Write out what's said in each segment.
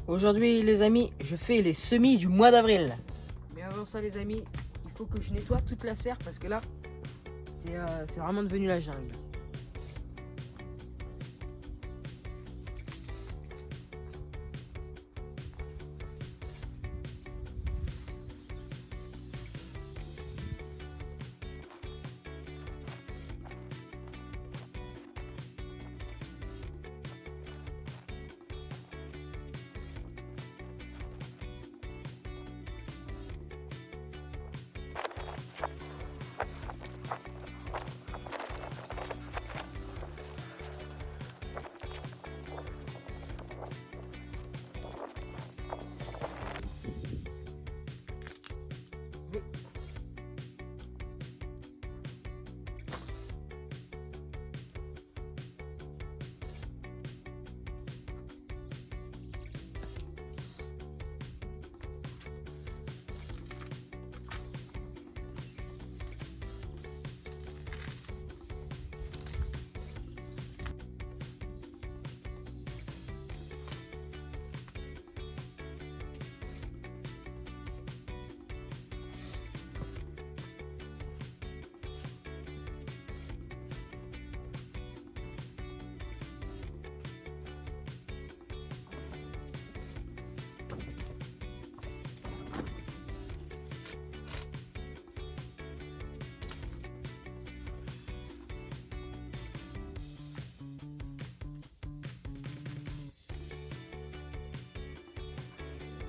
Aujourd'hui les amis, je fais les semis du mois d'avril. Mais avant ça les amis, il faut que je nettoie toute la serre parce que là, c'est vraiment devenu la jungle.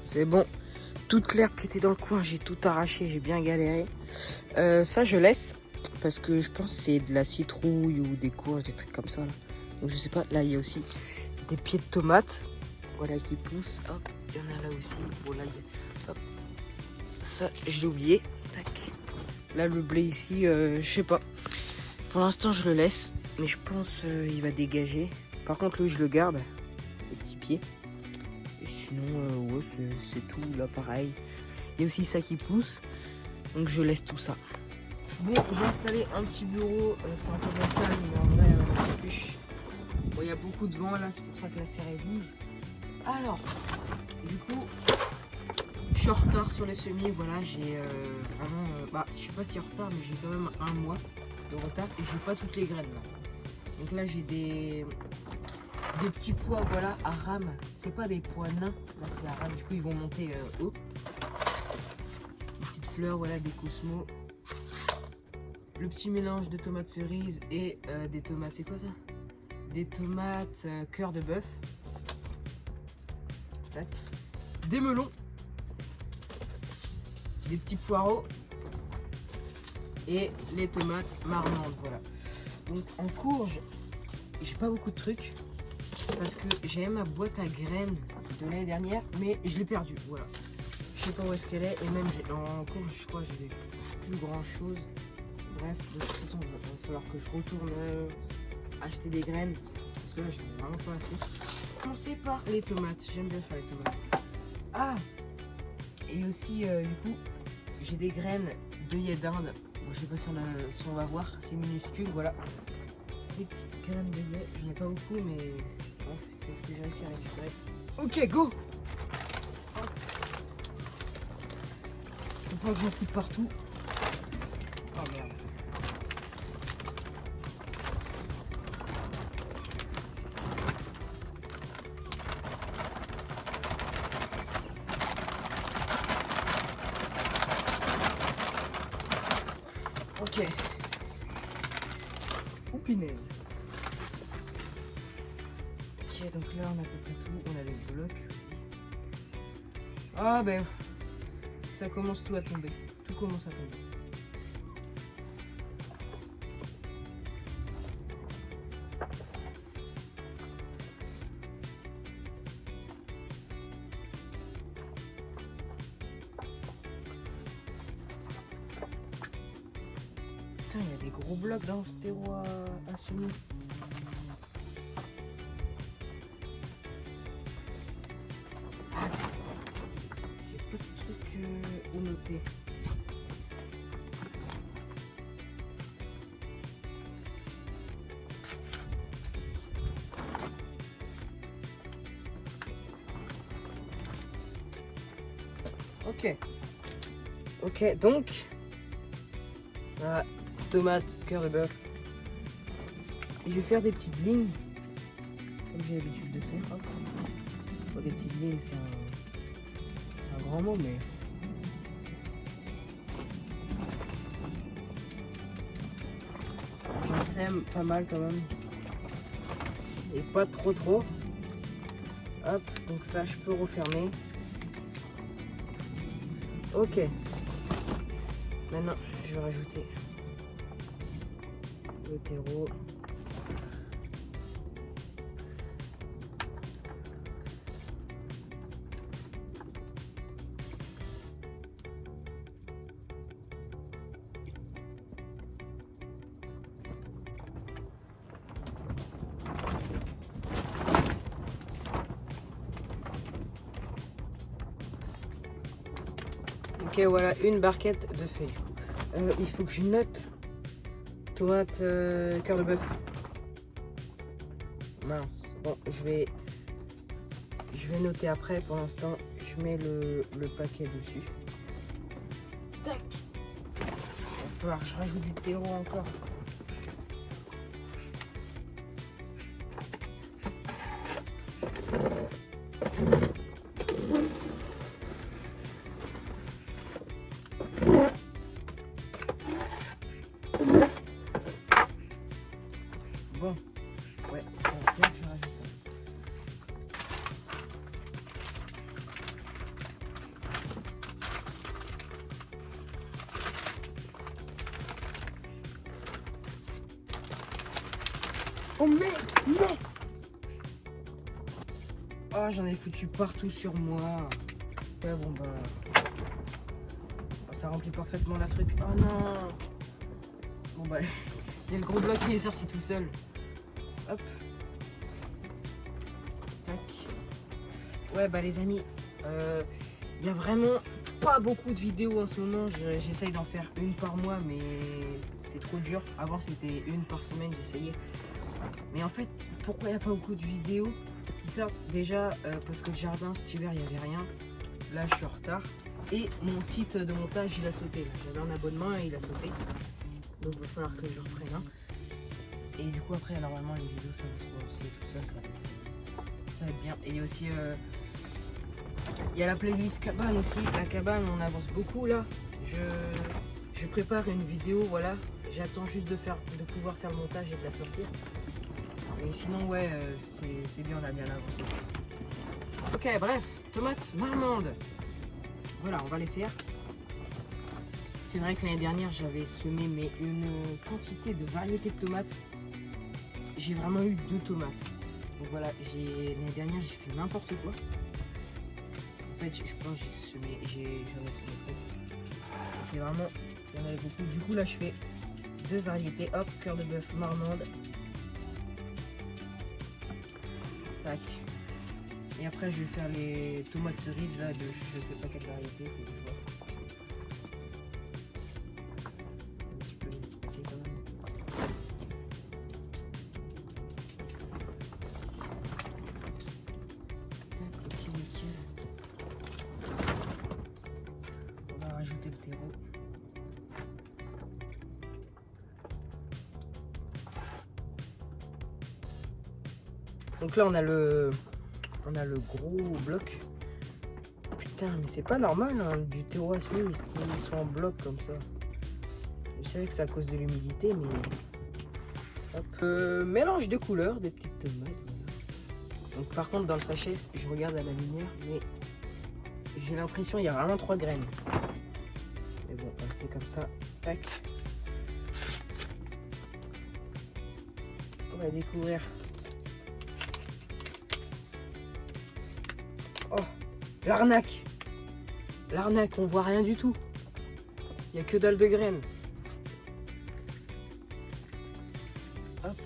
C'est bon, toute l'herbe qui était dans le coin, j'ai tout arraché, j'ai bien galéré. Ça je laisse parce que je pense que c'est de la citrouille ou des courges, des trucs comme ça là. Donc je sais pas, là il y a aussi des pieds de tomates, voilà qui poussent. Hop, il y en a là aussi. Bon là, hop, ça je l'ai oublié. Tac. Là le blé ici, je sais pas. Pour l'instant je le laisse, mais je pense il va dégager. Par contre lui je le garde, les petits pieds. Sinon, ouais, c'est tout, là, pareil. Il y a aussi ça qui pousse, donc je laisse tout ça. Bon, j'ai installé un petit bureau, c'est un peu moins calme, mais en vrai, bon, il y a beaucoup de vent, là, c'est pour ça que la serre, elle bouge. Alors, du coup, je suis en retard sur les semis, voilà, j'ai vraiment... je suis pas si en retard, mais j'ai quand même un mois de retard, et j'ai pas toutes les graines, là. Donc là, j'ai des petits pois, voilà, à rame. C'est pas des pois nains, là c'est à rame, du coup ils vont monter haut. Des petites fleurs, voilà, des cosmos. Le petit mélange de tomates cerises et des tomates, c'est quoi ça? Des tomates cœur de bœuf. Des melons. Des petits poireaux. Et les tomates marmandes, voilà. Donc en courge, j'ai pas beaucoup de trucs. Parce que j'avais ma boîte à graines de l'année dernière, mais je l'ai perdue, voilà. Je sais pas où est-ce qu'elle est, et même en cours, je crois que j'avais plus grand chose. Bref, de toute façon, il va falloir que je retourne acheter des graines, parce que là, j'en ai vraiment pas assez. Commencer par les tomates, j'aime bien faire les tomates. Ah, et aussi, du coup, j'ai des graines d'œillet d'Inde. Bon, je sais pas si on va voir, c'est minuscule, voilà. Des petites graines d'œillet, j'en ai pas beaucoup, mais... bref, c'est ce que j'ai réussi à récupérer. Ok, go! Faut pas que j'en foute partout. Oh merde. Ok. Ou pinaise. Ok, donc là on a à peu près tout. On a les blocs aussi. Ah ben, ça commence tout à tomber. Tout commence à tomber. Putain, il y a des gros blocs dans ce terreau à semer. J'ai pas de trucs où noter. Ok. Ok, donc. Voilà, tomate, cœur de bœuf. Je vais faire des petites lignes. Comme j'ai l'habitude de faire. Hop. Bon, des petites lignes, c'est un grand mot, mais. J'en sème pas mal quand même. Et pas trop. Hop, donc ça je peux refermer. Ok. Maintenant, je vais rajouter le terreau. Ok, voilà une barquette de feuilles. Il faut que je note. Tomate, cœur de bœuf. Mince. Bon, je vais noter après. Pour l'instant, je mets le paquet dessus. Tac. Il va falloir que je rajoute du terreau encore. Bon, ouais, ça va faire, je rajoute ça. Oh merde, non! Oh, j'en ai foutu partout sur moi. Ouais, bon bah... ça remplit parfaitement la truc. Oh non! Bon bah, il y a le gros bloc qui est sorti tout seul. Hop. Tac. Ouais bah les amis, il y a vraiment pas beaucoup de vidéos en ce moment. J'essaye d'en faire une par mois, mais c'est trop dur. Avant c'était une par semaine, j'essayais. Mais en fait, pourquoi il n'y a pas beaucoup de vidéos qui sortent? Déjà parce que le jardin cet hiver il n'y avait rien. Là je suis en retard. Et mon site de montage il a sauté. J'avais un abonnement et il a sauté. Donc il va falloir que je reprenne un. Et du coup après normalement les vidéos ça va se relancer tout ça, ça va être bien. Et il y a aussi il y a la playlist cabane aussi. La cabane on avance beaucoup là. Je prépare une vidéo, voilà. J'attends juste de pouvoir faire le montage et de la sortir. Et sinon ouais c'est bien, on a bien avancé. Ok bref, tomates marmande. Voilà, on va les faire. C'est vrai que l'année dernière j'avais semé mais une quantité de variétés de tomates. J'ai vraiment eu 2 tomates. Donc voilà, l'année dernière j'ai fait n'importe quoi. En fait je pense que j'en ai semé trop. C'était vraiment, il y en avait beaucoup. Du coup là je fais 2 variétés. Hop, cœur de bœuf marmande. Tac. Et après je vais faire les tomates cerises là de je sais pas quelle variété, faut que je vois. Un petit peu espacé quand même. Tac, ok, nickel. On va rajouter le terreau. Donc là on a le gros bloc. Putain mais c'est pas normal hein, du terreau à semer ils sont en bloc comme ça. Je sais que c'est à cause de l'humidité mais hop. Mélange de couleurs, des petites tomates. Voilà. Donc par contre dans le sachet je regarde à la lumière mais j'ai l'impression il y a vraiment 3 graines. Mais bon c'est comme ça. Tac. On va découvrir. Oh, l'arnaque! L'arnaque, on voit rien du tout. Il n'y a que dalle de graines. Hop.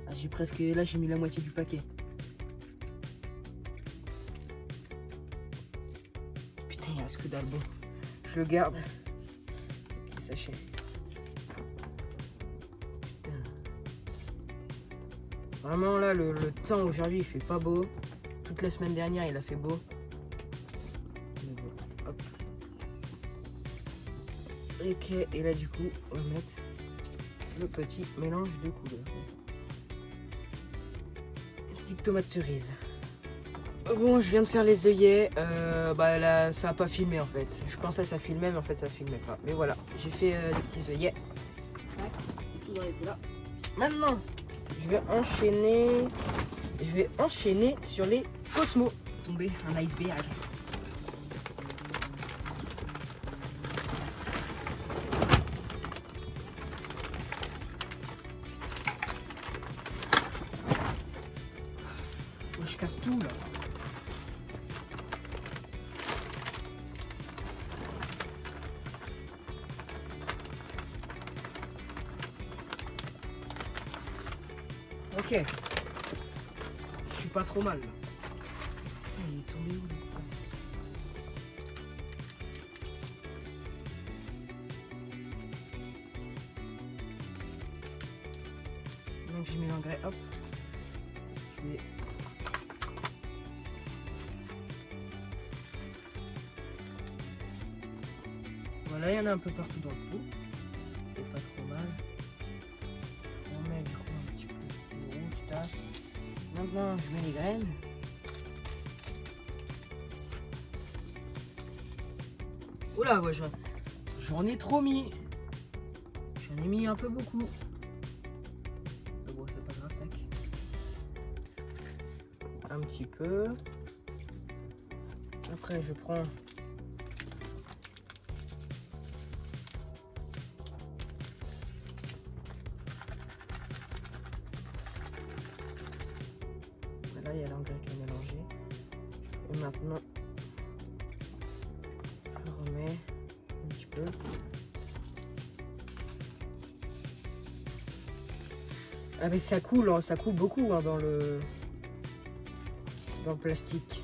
Ah, j'ai presque... Là, j'ai mis la moitié du paquet. Putain, il reste que dalle. Bon, je le garde. Petit sachet. Putain. Vraiment, là, le temps aujourd'hui, il fait pas beau. Toute la semaine dernière, il a fait beau. Hop. Ok, et là du coup, on va mettre le petit mélange de couleurs. Une petite tomate cerise. Bon, je viens de faire les œillets. Bah là, ça a pas filmé en fait. Je pensais que ça filmait, mais en fait, ça filmait pas. Mais voilà, j'ai fait les petits œillets. Tout dans les là. Maintenant, je vais enchaîner sur les Cosmo. Tomber un iceberg. Oh, je casse tout là. Ok. Je suis pas trop mal là. Il est tombé où lui? Donc j'ai mis l'engrais, hop. Je vais... Voilà, il y en a un peu partout dans le pot. C'est pas trop mal. On met du coup un petit peu de rouge, tac. Maintenant, je mets les graines. Oula, ouais, j'en ai trop mis. J'en ai mis un peu beaucoup. Mais bon, c'est pas grave, tac. Un petit peu. Après, je prends... Là, il y a l'engrais qui est mélangé. Et maintenant, je remets un petit peu. Ah mais ça coule beaucoup hein, dans le plastique.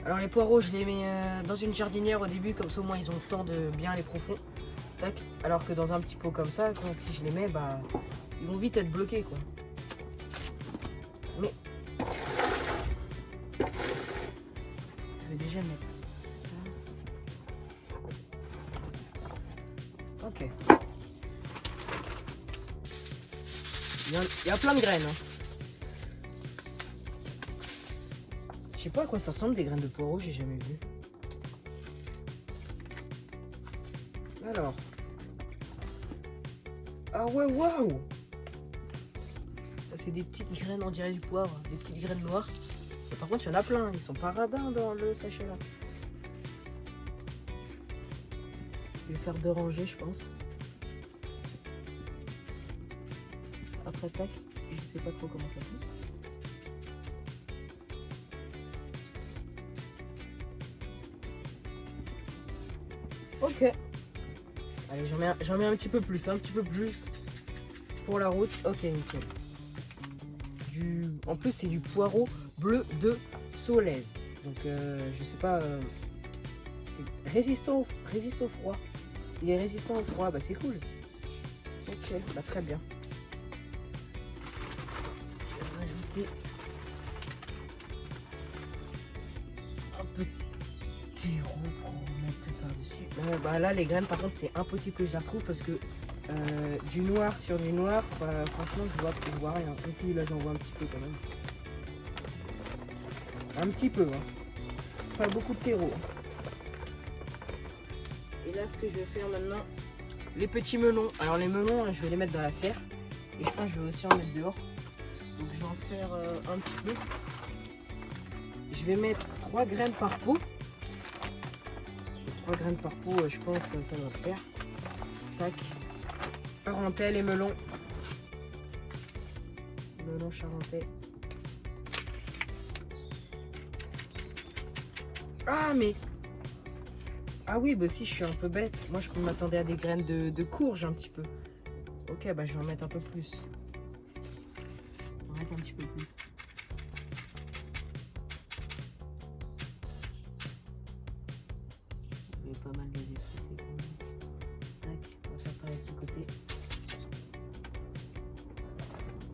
Alors les poireaux, je les mets dans une jardinière au début, comme ça au moins ils ont le temps de bien les profond. Tac. Alors que dans un petit pot comme ça, si je les mets, bah ils vont vite être bloqués quoi. Mais je vais déjà mettre ça. Ok. Il y a plein de graines. Hein. Je sais pas à quoi ça ressemble des graines de poireaux, j'ai jamais vu. Alors. Ah ouais, waouh! Ça c'est des petites graines, on dirait du poivre, des petites graines noires. Et par contre, il y en a plein, ils sont pas radins dans le sachet là. Je vais faire 2 rangées, je pense. Après, tac, je sais pas trop comment ça pousse. Ok. Allez, j'en mets un petit peu plus pour la route. Ok, nickel. En plus, c'est du poireau bleu de Solèze. Donc, je sais pas. C'est résistant au froid. Il est résistant au froid, bah c'est cool. Ok, bah très bien. Je vais rajouter un petit roux pour mettre par-dessus. Bah là, les graines, par contre, c'est impossible que je la retrouve parce que du noir sur du noir, bah, franchement, je vois rien. Ici, là, j'en vois un petit peu quand même. Un petit peu, hein. Pas beaucoup de terreau. Et là, ce que je vais faire maintenant, les petits melons. Alors les melons, je vais les mettre dans la serre. Et je pense que je vais aussi en mettre dehors. Donc je vais en faire un petit peu. Je vais mettre 3 graines par pot. 3 graines par pot, je pense que ça doit le faire. Tac. Charentais, les melons. Melons charentais. Ah mais... Ah oui, bah si, je suis un peu bête. Moi, je m'attendais à des graines de courge un petit peu. Ok, bah je vais en mettre un peu plus. Je vais en mettre un petit peu plus. Il y a pas mal de espacés quand même. Tac, on va faire pareil de ce côté.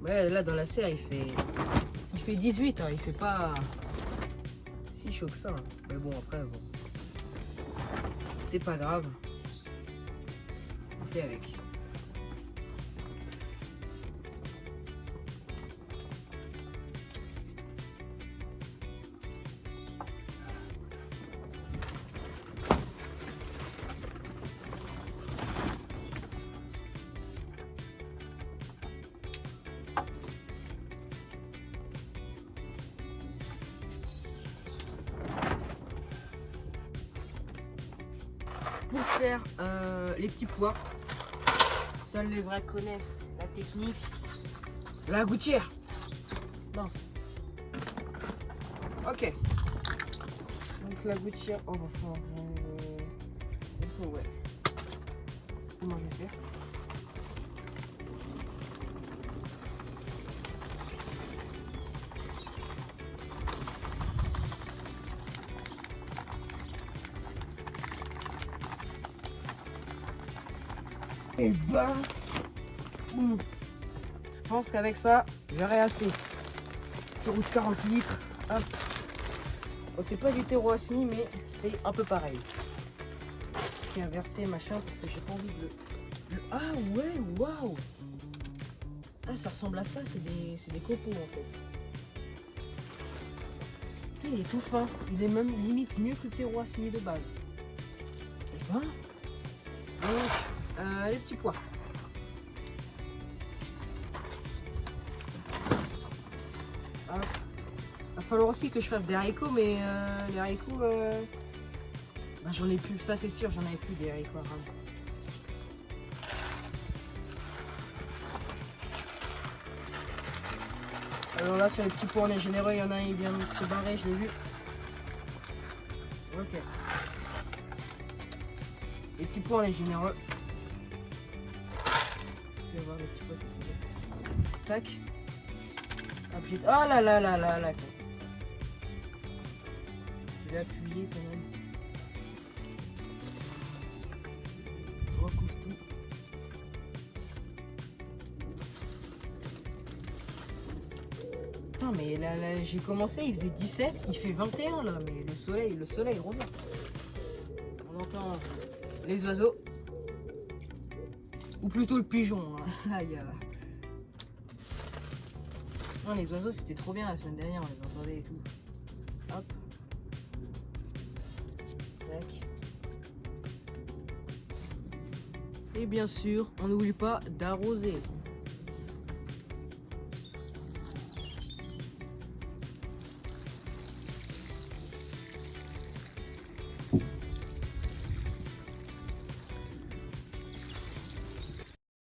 Ouais, là, dans la serre, Il fait 18, hein, il fait pas si chaud que ça. Hein. Mais bon, après, bon. C'est pas grave. On fait avec. Pour faire les petits pois, seuls les vrais connaissent la technique. La gouttière. Mince. Ok. Donc la gouttière. Oh, va falloir que ouais. Comment je vais faire? Et ben, je pense qu'avec ça, j'aurai assez. Terreau de 40 litres. Hop. Bon, c'est pas du terreau à semi, mais c'est un peu pareil. J'ai à verser machin parce que j'ai pas envie de le. Ah ouais, waouh! Ah, ça ressemble à ça, c'est des copeaux en fait. Putain, il est tout fin. Il est même limite mieux que le terreau à semi de base. Et ben. Donc. Les petits pois. Hop. Va falloir aussi que je fasse des haricots, mais les haricots, bah, j'en ai plus. Ça c'est sûr, j'en avais plus des haricots arabes. Alors là, sur les petits pois, on est généreux. Il y en a un, il vient de se barrer, je l'ai vu. Ok. Les petits pois, on est généreux. Je vais voir les petits pois, c'est trop bien. Tac. Hop, j'ai... Oh là là là là là. Je vais appuyer quand même. Je recouvre tout. Putain, mais là j'ai commencé, il faisait 17, il fait 21 là, mais le soleil revient. On entend les oiseaux. Ou plutôt le pigeon. Hein. Là, il y a... Non, les oiseaux, c'était trop bien la semaine dernière, on les entendait et tout. Hop. Tac. Et bien sûr, on n'oublie pas d'arroser.